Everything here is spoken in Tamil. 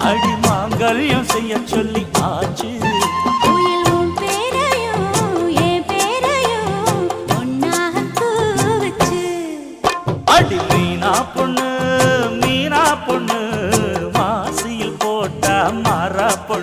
அடி மாங்கல்யம் செய்ய சொல்லி ஆச்சு. உயிலும் பேரையும் என் பேரையும் ஒன்னாக வச்சு. அடி மீனா பொண்ணு மாசியில் போட்டா மாறா பொண்ணு.